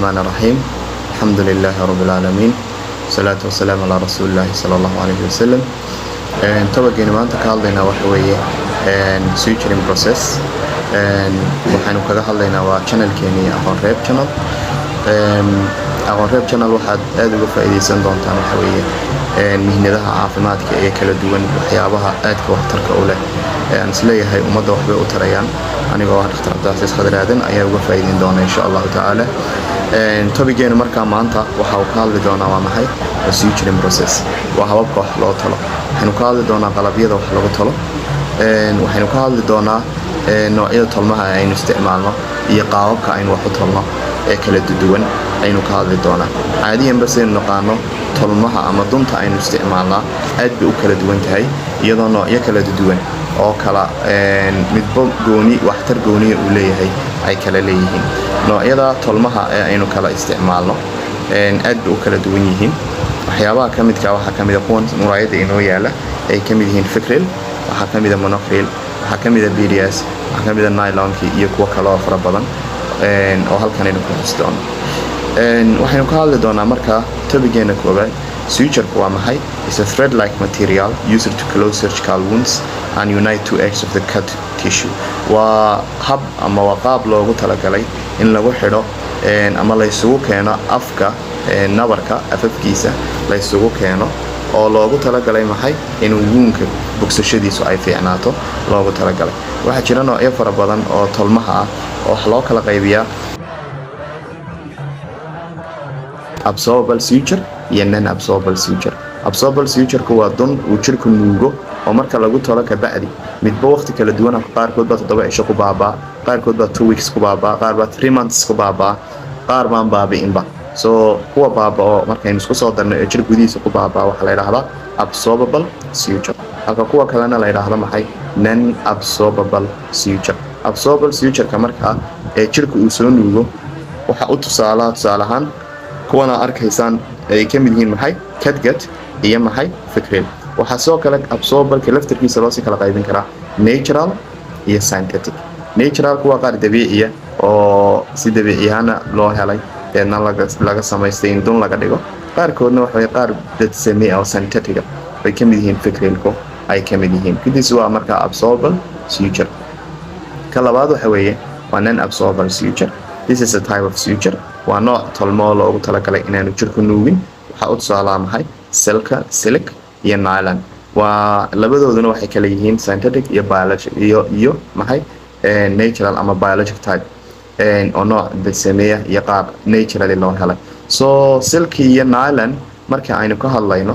الرحمن الرحيم. الحمد لله رب العالمين، والصلاة والسلام على رسول الله صلى الله عليه وسلم. طبعا maanta ka hadlaynaa waxa weeye suturing process. waxaanu kaga hadlaynaa waa channelkeeni aqoon reeb channel. aqoon reeb channel waxaad aad uga faa'iideysan doontaan waxa weeye mihnadaha caafimaadka ee kala duwan, waxyaabaha aadka waxtarka u leh aan isleeyahay ummadda waxbay u tarayaan. anigoo ah Dr. Cabdilcasiis Khadir Aadan ayaa uga faa'iideyn doona insha Allah taala. topigeena markaa maanta waxa uu ka hadli doonaa waa maxay suturing process. waa hababka wax loo talo. waxaanu ka hadli doonaa qalabyada wax lagu talo. waxaanu ka hadli doonaa noocyada tolmaha aynu isticmaalno iyo qaababka aynu wax u tolno ee kala duwan aynu ka hadli doonaa. caadiyan bas aynu naqaano tolmaha ama dunta aynu isticmaalnaa aad bay u kala duwan tahay, iyadoo noocyo kala duwan oo kala midba gooni waxtar gooniya uu leeyahay ay kala leeyihiin. noocyada tolmaha ee aynu kala isticmaalno aad bay u kala duwan yihiin. waxyaabaha ka midka waxaa ka mid ah kuwan muraayada inoo yaala ay ka mid yihiin fikril, waxaa ka mid ah monocril, waxaa ka mid ah BDS, waxaa ka mid ah nylonki iyo kuwa kale oo fara badan oo halkan aynu ku xusi doono. waxaynu ka hadli doonaa markaa topigeena koowaad. Suture waa maxay? It's a thread-like material used to close surgical wounds and unite two edges of the cut tissue. waa hab ama waa qaab loogu talagalay in lagu xidho ama la isugu keeno afka nabarka afafkiisa la isugu keeno oo loogu talagalay maxay inuu woundka bogsashadiisu ay fiicnaato loogu talagalay. waxaa jira noocyo fara badan oo tolmaha ah oo wax loo kala qaybiyaa absorbable suture iyo non absorbable suture. absorbable suture waa dun uu jirku nuugo oo marka lagu tolo ka bacdi midba waqti kala duwan ah, qaarkood baa 7 cisho ku baabaa, qaarkood baa 2 weeks ku baabaa, qaar baa 3 months ku baabaa, qaar baan baabi'inba. kuwa baaba oo markaynu isku soo darno ee jir gudihiisa ku baabaa waxa la yiraahdaa absorbable suture, halka kuwa kalena la yiraahdo maxay non absorbable suture. absorbable suture-ka markaa ee jirku uu soo nuugo waxa u tusaalahan kuwana arkaysaan ay ka mid yihiin maxay catgut iyo maxay fikril. waxaa soo kale absorbable laftirkiisa loo sii kala qaybin karaa natural iyo synthetic. natural kuwa qaar dabiiciya oo si dabiici ahna loo helay deedna laga samaystay in dun laga dhigo. qaarkoodna waxay qaar dad sameeyay oo synthetic ay ka mid yihiin fikrilku ay ka mid yihiin. kidiis waa markaa absorbable suture. ka labaad waxa weeye waa non absorbable suture. This is a type of suture. waa nooc tolmo loogu talagalay inaanu jirku nuugin. waxaa u tusaalaha maxay silk iyo nylon. waa labadooduna waxay kala yihiin synthetic iyo biologic iyo maxay natural ama biologic type oo nooc sameeya iyo qaab naturally loo helay. silk iyo nylon marka aynu ka hadlayno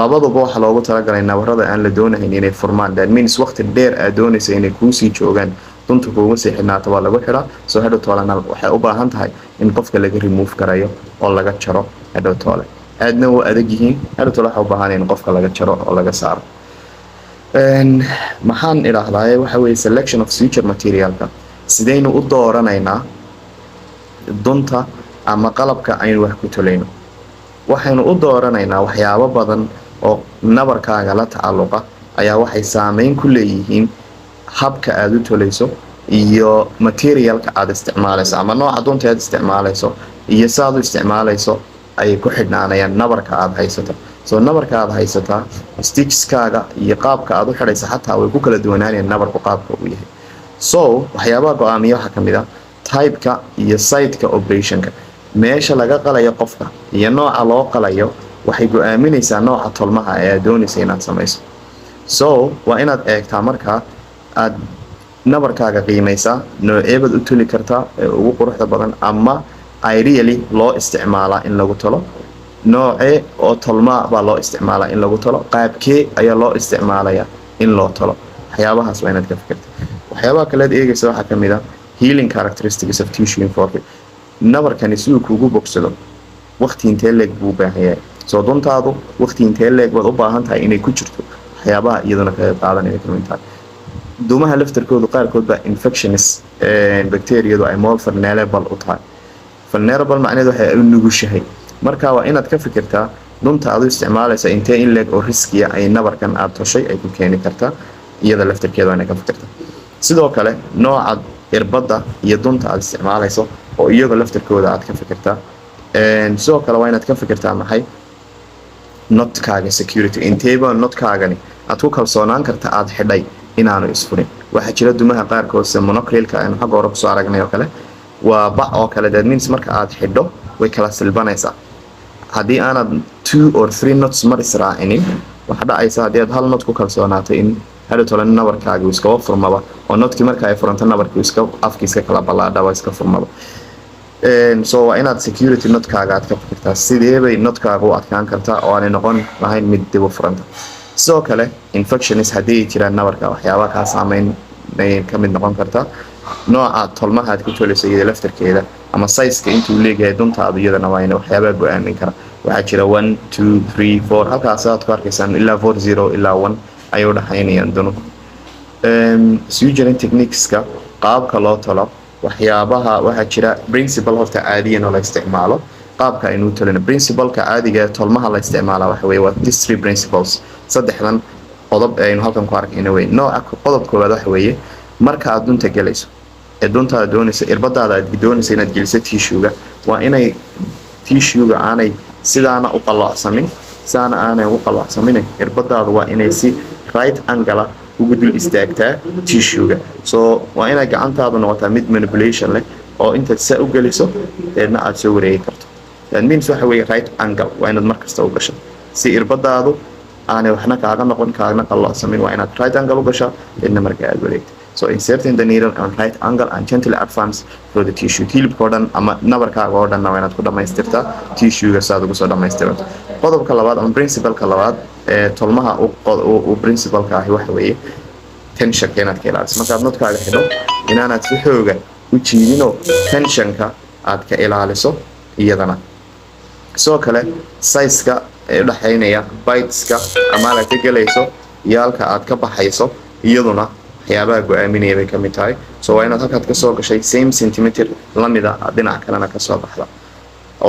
labaduba waxa loogu talagalay nabarada aan la doonayn inay furmaan. that means waqti dheer aad doonaysa inay kuu sii joogaan dunta kuuga sii xidhnaato waa lagu xidhaa. hadhow toolena waxay u baahan tahay in qofka laga remove garayo oo laga jaro. hadhow toole aadna u adag yihiin. hadhow toole waxa u baahan in qofka laga jaro oo laga saaro. maxaan idhaahdaa waxa weeye selection of suture materialka. sidaynu u dooranaynaa dunta ama qalabka aynu wax ku tolayno? waxaynu u dooranaynaa waxyaabo badan oo nabarkaaga la tacalluqa ayaa waxay saameyn ku leeyihiin habka aad u tolayso iyo materialka aad isticmaalayso ama nooca dunta aad isticmaalayso iyo saad u isticmaalayso ay ku xidhnaanayaan nabarka aad haysato. nabarka aad haysataa stitcheskaaga iyo qaabka aad u xidhaysa xataa way ku kala duwanaanayaan nabarku qaabka uu yahay. waxyaabaha go'aamiya waxaa ka mid ah type-ka iyo site-ka operationka. meesha laga qalayo qofka iyo nooca loo qalayo waxay go'aaminaysaa nooca tolmaha ee aad doonaysa inaad samayso. waa inaad eegtaa markaa aad nabarkaaga qiimaysaa nooceebad u toli kartaa ee ugu quruxda badan ama ideally loo isticmaalaa in lagu tolo. noocee oo tolmaa baa loo isticmaalaa in lagu tolo. qaabkee ayaa loo isticmaalayaa in loo tolo. waxyaabahaas waa inaad ka fikirta. waxyaabaha kale aad eegaysa waxaa ka mid ah healing characteristics of tissue informed. nabarkani siduu kuugu bogsado waqti intee leeg buu u baahan yahay. duntaadu waqti intee leeg baad u baahan tahay inay ku jirto. waxyaabaha iyaduna ka qaadanaya ka mid tahay. dumaha laftarkoodu qaarkood baa infections bacteriadu ay more vulnerable u tahay. vulnerable macnaheedu waxay u nugushahay. marka waa inaad ka fikirtaa dunta aad u isticmaalaysa intee in leeg oo riskiya ay nabarkan aad toshay ay ku keeni kartaa. iyada laftarkeeda waa inaad ka fikirtaa. sidoo kale nooca irbadda iyo dunta aad isticmaalayso oo iyaga laftirkooda aad ka fikirtaa sidoo kale waa inaad ka fikirtaa maxay notkaaga security inteeba notkaagani aad ku kalsoonaan karta aad xidhay inaanu isfurin waxaa jira dumaha qaarkood sida monoclilka aynu xagga hore kusoo aragnay oo kale waa bac oo kale that means marka aad xidho way kala silbanaysaa haddii aanad 2 or 3 nots mar israacinin waxa dhacaysa haddii aad hal not ku kalsoonaato in hadhow tolan nabarkaaga uu iskaba furmaba oo notkii marka ay furanto nabarkii iska afkiiska kala ballaadhaba iska furmaba so waa inaad security notkaaga aad ka fikirtaa sideebay notkaaga u adkaan kartaa oo aanay noqon lahayn mid dib u furanta sidoo kale infections haddii ay jiraan nabarka waxyaabaha kaa saameyn ka mid noqon karta nooca tolmaha aad ku tolayso iyada laftarkeeda ama size-ka intuu leeyahay duntaadu iyadana waa in waxyaabaha go'aamin kara waxaa jira 1 2 3 4 halkaas aad ku arkaysaan ilaa 40 ilaa 1 ayay u dhaxaynayaan dunu suturing techniques-ka qaabka loo tolo waxyaabaha waxaa jira principle horta caadiyan oo la isticmaalo qaabka aynu talina principle-ka caadiga ee tolmaha la isticmaala waxa weeye waa these three principles saddexdan qodob aynu halkan ku arkayna weeye nooca qodob koowaad waxa weeye marka aad dunta galayso ee duntaada doonayso irbadaada aad doonayso inaad geliso tissue-ga waa inay tissue-ga aanay sidaana u qalloocsamin sidaana aanay u qalloocsamin irbadaada waa inay si right angle ugu dul istaagtaa tissue-ga so waa inay gacantaadu noqotaa mid manipulation leh oo intaad saa u geliso deedna aad soo wareegi karto that means waxa weeye right angle waa inaad markasta u gasho si irbadaadu aanay waxna kaaga noqon kaagna qalloocsamin waa inaad right angle u gashaa deedna marka aad wareegto so inserting the needle on right angle and gently advance through the tissue hilibka oo dhan ama nabarkaaga oo dhanna waa inaad ku dhammaystirtaa tissue-ga saad ugu soo dhammaystiranto qodobka labaad ama principle-ka labaad ee tolmaha uu principle-ka ahi waxa weeye tensionka inaad ka ilaaliso markaad notkaaga xidho inaanaad si xooga u jiidinoo tensionka aad ka ilaaliso iyadana sidoo kale size-ka ee u dhaxaynaya biteska ama aad ka galayso iyo halka aad ka baxayso iyaduna waxyaabaha go'aaminaya bay ka mid tahay so waa inaad halkaad ka soo gashay same centimeter lamida dhinac kalena ka soo baxda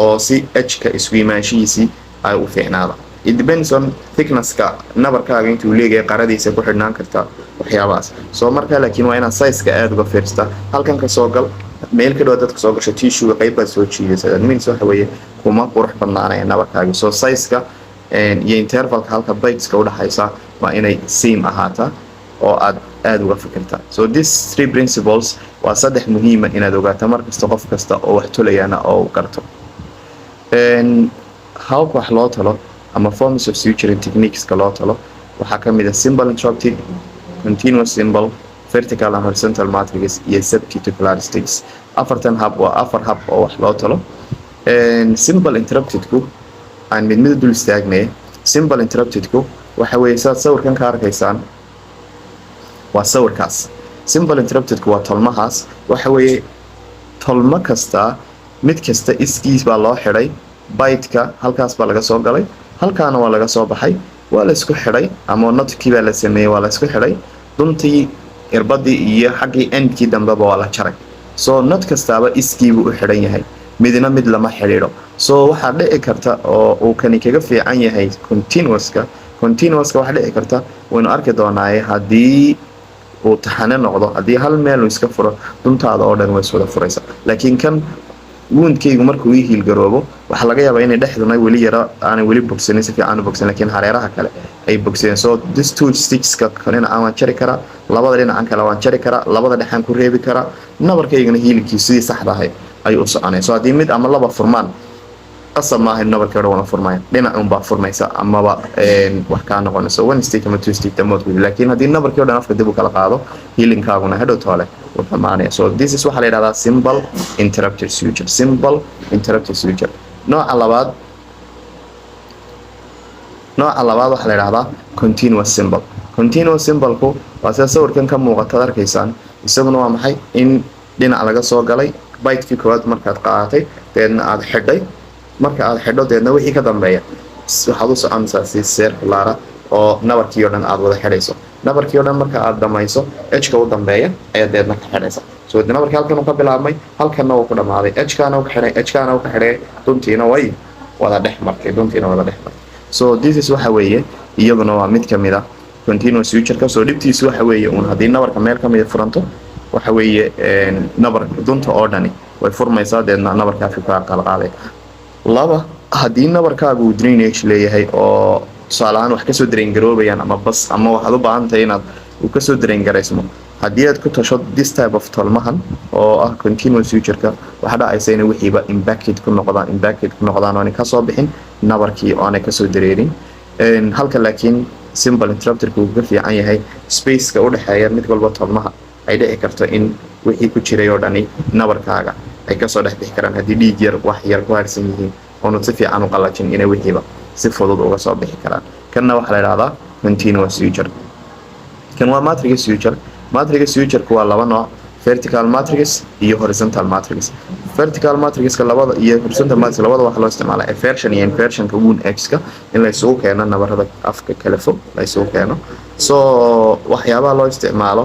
oo si edge-ka isku imaanshihiisii ay u fiicnaada it depends on thickness-ka nabarkaaga intuu leeyahay qaradiisa ku xidhnaan kartaa waxyaabahaas so markaa laakiin waa inaad size-ka aad uga fiirsata halkan ka soo gal meel ka dhow dadka soo gasho tissue-ga qayb baad soo jiidaysa that means waxa weeye kuma qurux badnaanaya nabarkaaga so size-ka iyo interval-ka halka biteska u dhaxaysa waa inay same ahaataa oo aad uga fikirtaa so these three principles waa saddex muhiima inaad ogaato markasta qof kasta oo wax tolayana oo garto hababka wax loo talo ama forms of suturing techniques-ka loo talo waxaa ka mid ah simple interrupted continuous symbol vertical and horizontal matrix iyo subcuticular stitches afartan hab waa afar hab oo wax loo talo simple interrupted-ku aan mid dul istaagnay simple interrupted-ku waxa weeye saad sawirkan ka arkaysaan waa sawirkaas simple interrupted-ku waa tolmahaas waxa weeye tolmo kasta mid kasta iskiis baa loo xidhay bite-ka halkaas baa laga soo galay halkaana waa laga soo baxay waa la isku xidhay ama notkii baa la sameeyey waa la isku xidhay duntii irbadii iyo xaggii endkii dambeba waa la jaray so not kastaaba iskiibuu u xidhan yahay midna mid lama xidhiidho so waxaa dhici karta oo uu kani kaga fiican yahay continuouska waxaa dhici karta waynu arki doonaaye haddii uu taxane noqdo haddii hal meel uu iska furo duntaada oo dhan way iswada furaysa laakiin kan woundkaygu markuu ii hiilgaroobo waxaa laga yaabaa inay dhexduna weli yaro aanay weli bogsanin si fiican u bogsan laakiin hareeraha kale ay bogsadeen so this two stitcheska dhinaca waan jari karaa labada dhinacan kale waan jari karaa labada dhexaan ku reebi karaa nabarkaygana hiilkii sidii saxda ahay ayuu u soconaya so haddii mid ama laba furmaan qasab maaha nabarkii o dhan wana furmaya dhinac unbaa furmaysa amaba wax kaa noqonayso one stitch ama two stitch damoodku laakiin haddii nabarkii o dhan afka dib u kala qaado hiilinkaaguna hadhow toole wuu dhamaanaya so this is waxaa la yidhahdaa simple interrupted suture nooca labaad waxaa la yidhahdaa continuous symbol-ku waa sida sawirkan ka muuqataad arkaysaan isaguna waa maxay in dhinac laga soo galay bite-kii koowaad markaad qaadatay deedna aad xidhay marka aad xidho deedna wixii ka dambeeya waxaad u soconaysaa si circular oo nabarkii oo dhan aad wada xidhayso nabarkii oo dhan marka aad dhamayso edge-ka u dambeeya ayaad deedna ka xidhaysa so nabarkii halkan uu ka bilaabmay halkanna wuu ku dhamaaday edge-kaana uu ka xidhay duntiina way wada dhex martay so this is waxa weeye iyaduna waa mid ka mid ah continuous suture-ka so dhibtiisu waxa weeye uun haddii nabarka meel ka mid furanto waxa weeye nabar dunta oo dhani way furmaysaa deedna nabarkaa fi kaa kala qaaday laba haddii nabarkaagu uu drainage leeyahay oo tusaale ahaan wax kasoo dareen garoobayaan ama bas ama waxaad u baahan tahay inaad uu kasoo dareen garaysmo haddii aad ku tasho this type of tolmahan oo ah continuous suture-ka waxaa dhacaysa inay wixiiba impacted ku noqdaan oonay kasoo bixin nabarkii oo aanay kasoo dareerin halka laakiin simple interrupterka uu ka fiican yahay spaceka u dhexeeya mid walba tolmaha ay dhici karto in wixii ku jiray oo dhani nabarkaaga ay kasoo dhex bixi karaan haddii dhiig yar wax yar ku harsan yihiin oonu si fiican u qalajin inay wixiiba si fudud uga soo bixi karaan kanna waxaa la idhahdaa continuous suture kan waa matrix suture matrix suture-ku waa laba nooc vertical matrix iyo horizontal matrix vertical matrix-ka labada iyo horizontal matrix labada waxa loo isticmaalaa eversion iyo inversion-ka wound edge-ka in la isugu keeno nabarada afka kala fog la isugu keeno so waxyaabaha loo isticmaalo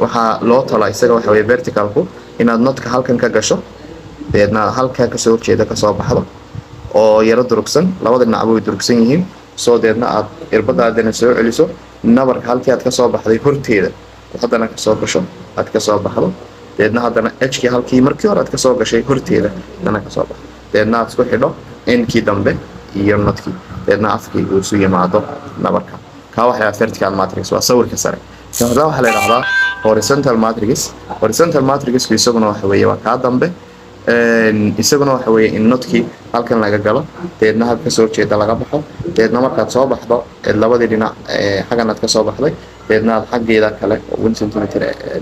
waxaa loo tala isaga waxa weeye verticalku inaad notka halkan ka gasho deedna halkaa kasoo horjeeda kasoo baxdo oo yaro durugsan labada dhinacba way durugsan yihiin soo deedna aad irbadaadana soo celiso nabarka halkii aad kasoo baxday horteeda haddana kasoo gasho aad kasoo baxdo deedna haddana edgekii halkii markii hore aad kasoo gashay horteeda haddana kasoo baxdo deedna aad isku xidho enkii dambe iyo notkii deedna afkii uu isu yimaado nabarka kaa waxaa vertical matrix waa sawirka sare haddana waxaa la yidhahdaa horizontal matrixku isaguna waxa weeye waa kaa dambe isaguna waxa weeye in notkii halkan laga galo deedna halka soo jeeda laga baxo deedna markaad soo baxdo labadii dhinac xaggan aad ka soo baxday deedna aad xaggeeda kale 1 cm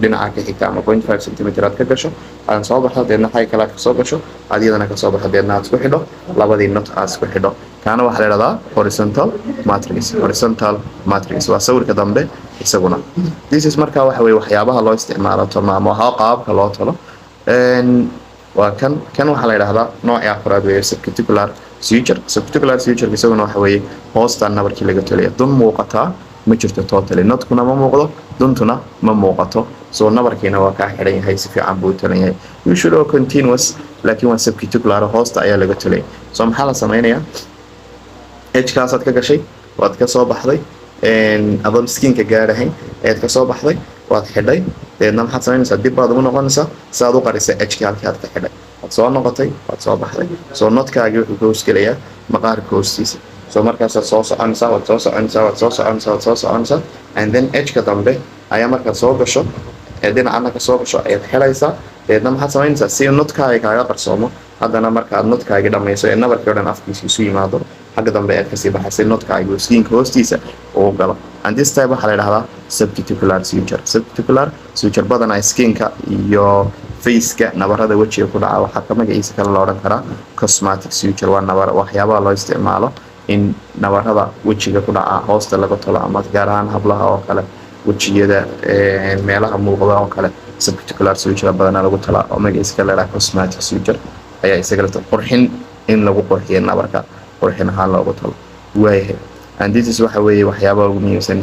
dhinaca ka xigta ama 0.5 cm aad ka gasho aad soo baxdo deedna xagga kale aad ka soo gasho aad iyadana ka soo baxdo deedna aad isku xidho labadii not aad isku xidho kaana waxaa la yidhahdaa horizontal matrix waa sawirka dambe isaguna this is markaa waxa weeye waxyaabaha loo isticmaalo tolma ama qaababka loo tolo waa kan waxaa la yidhahdaa nooca afraad weeye subcuticular suture isaguna waxa weeye hoosta nabarkii laga tolaya dun muuqataa ma jirto totally notkuna ma muuqdo duntuna ma muuqato soo nabarkiina waa kaa xidhan yahay si fiican buu tolan yahay usually oo continuous laakiin waa subcuticular hoosta ayaa laga tolaya soo maxaa la sameynayaa edgekaasaad ka gashay waad ka soo baxday adoon skinka gaarahayn ayaad ka soo baxday waad xidhay deedna maxaad samaynaysaa dib baad ugu noqonaysaa si aad u qarisa edgekii halkii aad ka xidhay waad soo noqotay waad soo baxday soo notkaagii wuxuu ka hoosgelayaa maqaarka hoostiisa soo markaasaad soo soconaysaa and then edgeka dambe ayaa markaad soo gasho ee dhinacana ka soo gasho ayaad xidhaysaa deedna maxaad samaynaysaa si notkaaga kaaga qarsoomo haddana markaad notkaagii dhammayso ee nabarkii o dhan afkiisa isu yimaado xagga dambe aad kasii baxaysay notkaagii skinka hoostiisa uu galo and this type waxaa la yidhahdaa subcuticular suture badanaa skinka iyo faceka nabarada wejiga ku dhaca waxaa ka magaciisa kale loo odhan karaa cosmetic suture waa nabar waxyaabaha loo isticmaalo in nabarada wejiga ku dhaca hoosta laga tolo ama gaar ahaan hablaha oo kale wejiyada meelaha muuqda oo kale subcuticular suture badanaa lagu talaa oo magaciisa kale la yidhaha cosmetic suture ayaa isaga lata qurxin in lagu qurxiyo nabarka qurxin ahaan loogu talo waayahay and this is waxa weeye waxyaabaha ugu muhiimsan